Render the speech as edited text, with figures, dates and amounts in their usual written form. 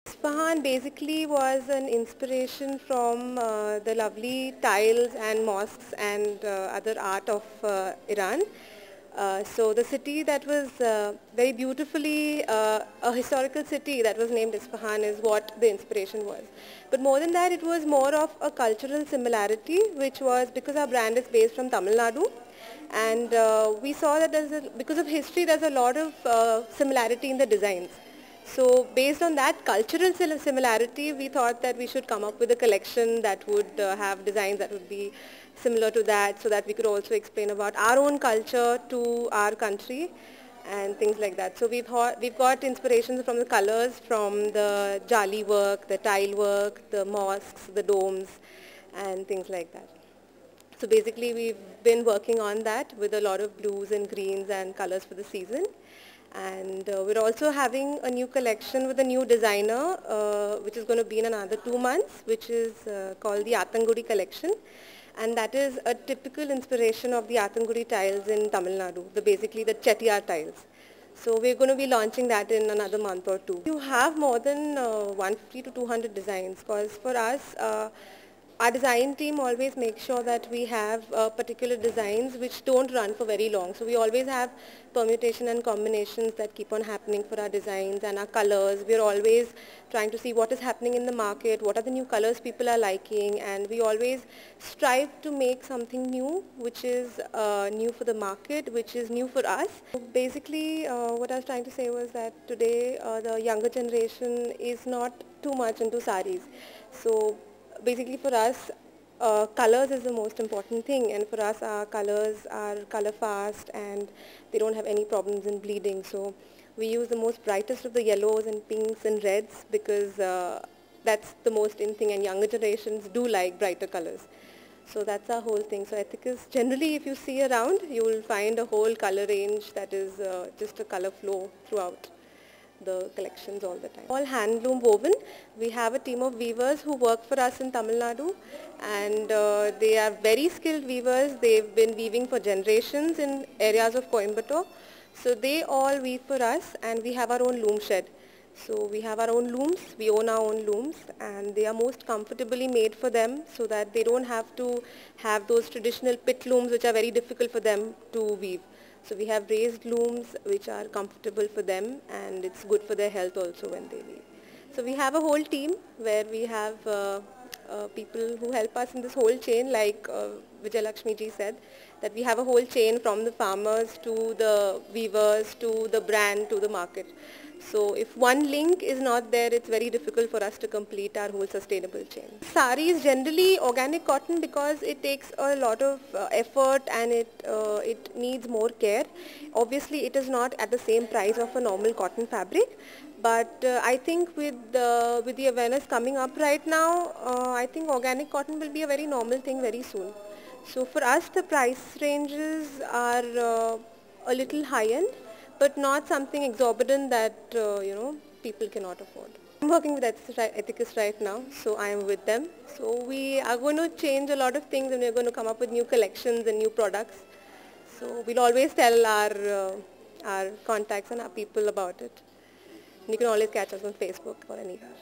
Isfahan basically was an inspiration from the lovely tiles and mosques and other art of Iran. So the city that was very beautifully a historical city that was named Isfahan is what the inspiration was. But more than that, it was more of a cultural similarity, which was because our brand is based from Tamil Nadu. And we saw that because of history, there's a lot of similarity in the designs. So based on that cultural similarity, we thought that we should come up with a collection that would have designs that would be similar to that, so that we could also explain about our own culture to our country and things like that. So we've got inspirations from the colors, from the jali work, the tile work, the mosques, the domes, and things like that. So basically we've been working on that with a lot of blues and greens and colors for the season. And we're also having a new collection with a new designer, which is going to be in another 2 months, which is called the Athangudi collection. And that is a typical inspiration of the Athangudi tiles in Tamil Nadu, basically the Chettiar tiles. So we're going to be launching that in another month or two. You have more than 150 to 200 designs, because for us, our design team always makes sure that we have particular designs which don't run for very long. So we always have permutation and combinations that keep on happening for our designs and our colors. We're always trying to see what is happening in the market, what are the new colors people are liking, and we always strive to make something new, which is new for the market, which is new for us. So basically, what I was trying to say was that today the younger generation is not too much into saris. So basically for us, colors is the most important thing, and for us our colors are color fast and they don't have any problems in bleeding. So we use the most brightest of the yellows and pinks and reds because that's the most in thing, and younger generations do like brighter colors. So that's our whole thing. So Ethicus, generally if you see around, you will find a whole color range that is just a color flow throughout the collections all the time. All handloom woven. We have a team of weavers who work for us in Tamil Nadu, and they are very skilled weavers. They've been weaving for generations in areas of Coimbatore. So they all weave for us, and we have our own loom shed. So we have our own looms, we own our own looms, and they are most comfortably made for them so that they don't have to have those traditional pit looms which are very difficult for them to weave. So we have raised looms which are comfortable for them, and it's good for their health also when they weave. So we have a whole team where we have people who help us in this whole chain, like Vijay Lakshmi ji said, that we have a whole chain from the farmers to the weavers to the brand to the market. So if one link is not there, it's very difficult for us to complete our whole sustainable chain. Sari is generally organic cotton because it takes a lot of effort, and it needs more care. Obviously it is not at the same price of a normal cotton fabric, but I think with the awareness coming up right now, I think organic cotton will be a very normal thing very soon. So for us the price ranges are a little high end, but not something exorbitant that people cannot afford. I'm working with Ethicus right now, so I am with them. So we are going to change a lot of things, and we're going to come up with new collections and new products. So we'll always tell our contacts and our people about it. And you can always catch us on Facebook or anywhere.